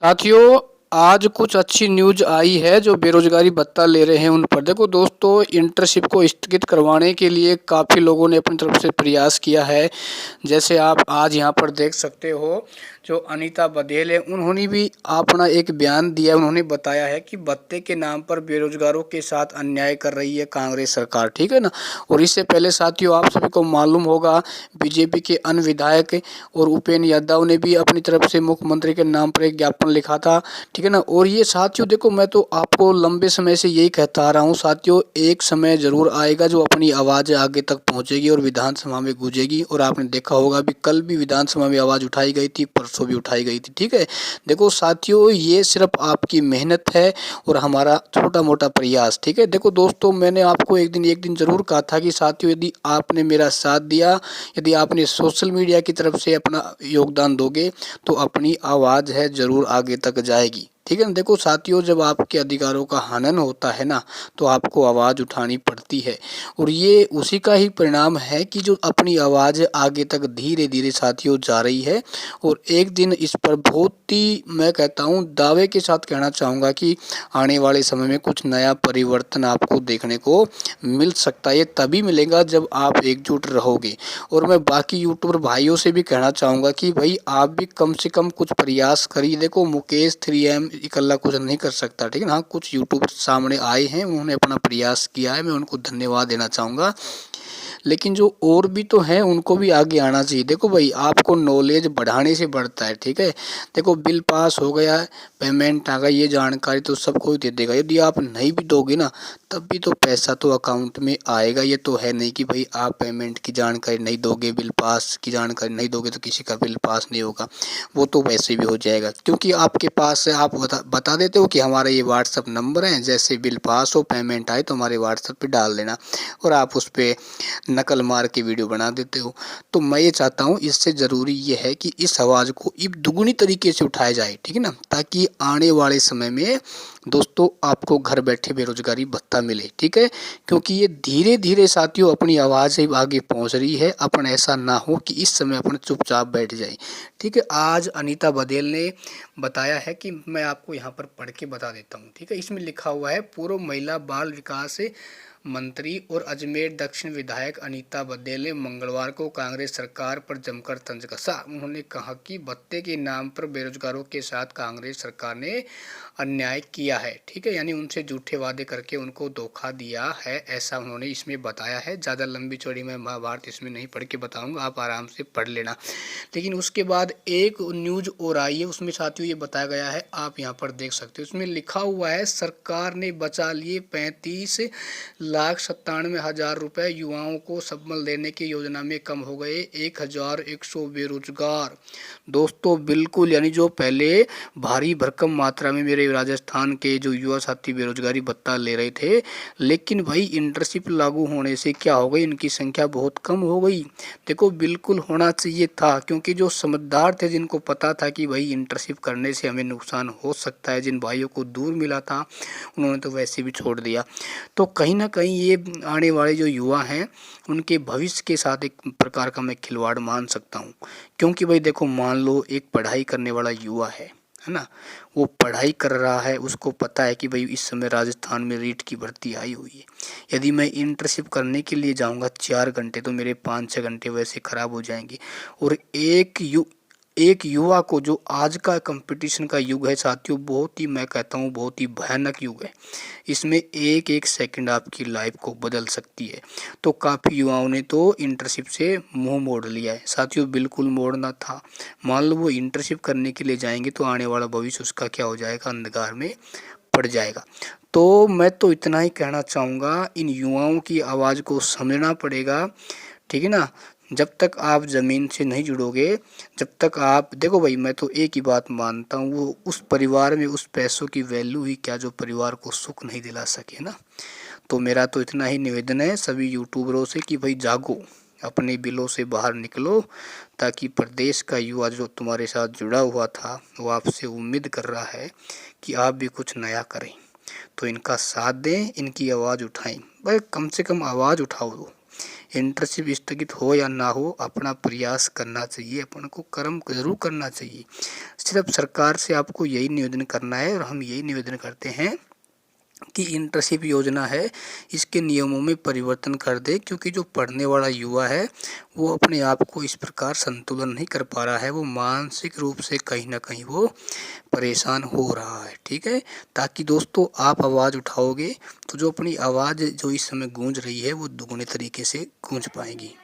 साथियों, आज कुछ अच्छी न्यूज आई है जो बेरोजगारी भत्ता ले रहे हैं उन पर। देखो दोस्तों, इंटर्नशिप को स्थगित करवाने के लिए काफ़ी लोगों ने अपनी तरफ से प्रयास किया है। जैसे आप आज यहाँ पर देख सकते हो, जो अनीता बघेल है उन्होंने भी अपना एक बयान दिया। उन्होंने बताया है कि भत्ते के नाम पर बेरोजगारों के साथ अन्याय कर रही है कांग्रेस सरकार, ठीक है ना। और इससे पहले साथियों, आप सभी को मालूम होगा, बीजेपी के अन्य विधायक और उपेंद्र यादव ने भी अपनी तरफ से मुख्यमंत्री के नाम पर एक ज्ञापन लिखा था, ठीक है ना। और ये साथियों देखो, मैं तो आपको लंबे समय से यही कहता आ रहा हूँ साथियों, एक समय जरूर आएगा जो अपनी आवाज़ आगे तक पहुँचेगी और विधानसभा में गूंजेगी। और आपने देखा होगा, अभी कल भी विधानसभा में आवाज़ उठाई गई थी, परसों भी उठाई गई थी, ठीक है। देखो साथियों, ये सिर्फ आपकी मेहनत है और हमारा छोटा मोटा प्रयास, ठीक है। देखो दोस्तों, मैंने आपको एक दिन जरूर कहा था कि साथियों, यदि आपने मेरा साथ दिया, यदि आपने सोशल मीडिया की तरफ से अपना योगदान दोगे, तो अपनी आवाज़ है जरूर आगे तक जाएगी, ठीक है ना। देखो साथियों, जब आपके अधिकारों का हनन होता है ना, तो आपको आवाज़ उठानी पड़ती है। और ये उसी का ही परिणाम है कि जो अपनी आवाज़ आगे तक धीरे धीरे साथियों जा रही है। और एक दिन इस पर बहुत ही, मैं कहता हूँ, दावे के साथ कहना चाहूँगा कि आने वाले समय में कुछ नया परिवर्तन आपको देखने को मिल सकता है। ये तभी मिलेगा जब आप एकजुट रहोगे। और मैं बाकी यूट्यूबर भाइयों से भी कहना चाहूँगा कि भाई, आप भी कम से कम कुछ प्रयास करिए। देखो, मुकेश 3M इकल्ला कुछ नहीं कर सकता, ठीक है ना। हाँ, कुछ यूट्यूबर सामने आए हैं, उन्होंने अपना प्रयास किया है, मैं उनको धन्यवाद देना चाहूँगा। लेकिन जो और भी तो हैं, उनको भी आगे आना चाहिए। देखो भाई, आपको नॉलेज बढ़ाने से बढ़ता है, ठीक है। देखो, बिल पास हो गया, पेमेंट आ गई, ये जानकारी तो सबको दे देगा। यदि आप नहीं भी दोगे ना, तब भी तो पैसा तो अकाउंट में आएगा। ये तो है नहीं कि भाई आप पेमेंट की जानकारी नहीं दोगे, बिल पास की जानकारी नहीं दोगे तो किसी का बिल पास नहीं होगा। वो तो वैसे भी हो जाएगा, क्योंकि आपके पास है, आप बता देते हो कि हमारा ये व्हाट्सअप नंबर है, जैसे बिल पास हो, पेमेंट आए तो हमारे व्हाट्सअप पे डाल देना। और आप उस पर नकल मार के वीडियो बना देते हो। तो मैं ये चाहता हूँ, इससे ज़रूरी ये है कि इस आवाज़ को अब दुगनी तरीके से उठाया जाए, ठीक है ना, ताकि आने वाले समय में दोस्तों आपको घर बैठे बेरोजगारी भत्ता मिले, ठीक है। क्योंकि ये धीरे धीरे साथियों अपनी आवाज़ से आगे पहुँच रही है। अपन ऐसा ना हो कि इस समय अपन चुपचाप बैठ जाए, ठीक है। आज अनीता बघेल ने बताया है कि मैं आपको यहाँ पर पढ़ के बता देता हूँ, ठीक है। इसमें लिखा हुआ है, पूर्व महिला बाल विकास मंत्री और अजमेर दक्षिण विधायक अनीता बघेल ने मंगलवार को कांग्रेस सरकार पर जमकर तंज कसा। उन्होंने कहा कि भत्ते के नाम पर बेरोजगारों के साथ कांग्रेस सरकार ने अन्याय किया है, ठीक है। यानी उनसे झूठे वादे करके उनको धोखा दिया है, ऐसा उन्होंने इसमें बताया है। ज़्यादा लंबी चौड़ी मैं महाभारत इसमें नहीं पढ़ के बताऊंगा, आप आराम से पढ़ लेना। लेकिन उसके बाद एक न्यूज और आई है, उसमें साथियों ये बताया गया है, आप यहाँ पर देख सकते हो। उसमें लिखा हुआ है, सरकार ने बचा लिए 35,97,000 रुपए, युवाओं को संबल देने की योजना में कम हो गए 1,100 बेरोजगार। दोस्तों बिल्कुल, यानी जो पहले भारी भरकम मात्रा में मेरे राजस्थान के जो युवा साथी बेरोजगारी भत्ता ले रहे थे, लेकिन भाई इंटर्नशिप लागू होने से क्या हो गई, इनकी संख्या बहुत कम हो गई। देखो, बिल्कुल होना चाहिए था, क्योंकि जो समझदार थे, जिनको पता था कि भाई इंटर्नशिप करने से हमें नुकसान हो सकता है, जिन भाइयों को दूर मिला था, उन्होंने तो वैसे भी छोड़ दिया। तो कहीं ना कहीं ये आने वाले जो युवा हैं, उनके भविष्य के साथ एक प्रकार का मैं खिलवाड़ मान सकता हूँ। क्योंकि भाई देखो, मान लो एक पढ़ाई करने वाला युवा है ना, वो पढ़ाई कर रहा है, उसको पता है कि भाई इस समय राजस्थान में रीट की भर्ती आई हुई है। यदि मैं इंटर्नशिप करने के लिए जाऊंगा 4 घंटे, तो मेरे 5-6 घंटे वैसे ख़राब हो जाएंगे। और एक युवा को, जो आज का कंपटीशन का युग है साथियों, बहुत ही, मैं कहता हूँ, बहुत ही भयानक युग है। इसमें एक एक सेकंड आपकी लाइफ को बदल सकती है। तो काफ़ी युवाओं ने तो इंटर्नशिप से मुंह मोड़ लिया है साथियों, बिल्कुल मोड़ना था। मान लो वो इंटर्नशिप करने के लिए जाएंगे, तो आने वाला भविष्य उसका क्या हो जाएगा, अंधकार में पड़ जाएगा। तो मैं तो इतना ही कहना चाहूँगा, इन युवाओं की आवाज़ को समझना पड़ेगा, ठीक है ना। जब तक आप ज़मीन से नहीं जुड़ोगे, जब तक आप, देखो भाई, मैं तो एक ही बात मानता हूँ, वो उस परिवार में उस पैसों की वैल्यू ही क्या जो परिवार को सुख नहीं दिला सके ना। तो मेरा तो इतना ही निवेदन है सभी यूट्यूबरों से कि भाई जागो, अपने बिलों से बाहर निकलो, ताकि प्रदेश का युवा जो तुम्हारे साथ जुड़ा हुआ था, वो आपसे उम्मीद कर रहा है कि आप भी कुछ नया करें। तो इनका साथ दें, इनकी आवाज़ उठाएं, भाई कम से कम आवाज़ उठाओ दो। इंटर्नशिप स्थगित हो या ना हो, अपना प्रयास करना चाहिए, अपन को कर्म ज़रूर करना चाहिए। सिर्फ सरकार से आपको यही निवेदन करना है और हम यही निवेदन करते हैं कि इंटर्नशिप योजना है इसके नियमों में परिवर्तन कर दे, क्योंकि जो पढ़ने वाला युवा है वो अपने आप को इस प्रकार संतुलन नहीं कर पा रहा है, वो मानसिक रूप से कहीं ना कहीं वो परेशान हो रहा है। ठीक है, ताकि दोस्तों आप आवाज़ उठाओगे तो जो अपनी आवाज़ जो इस समय गूंज रही है वो दुगने तरीके से गूंज पाएगी।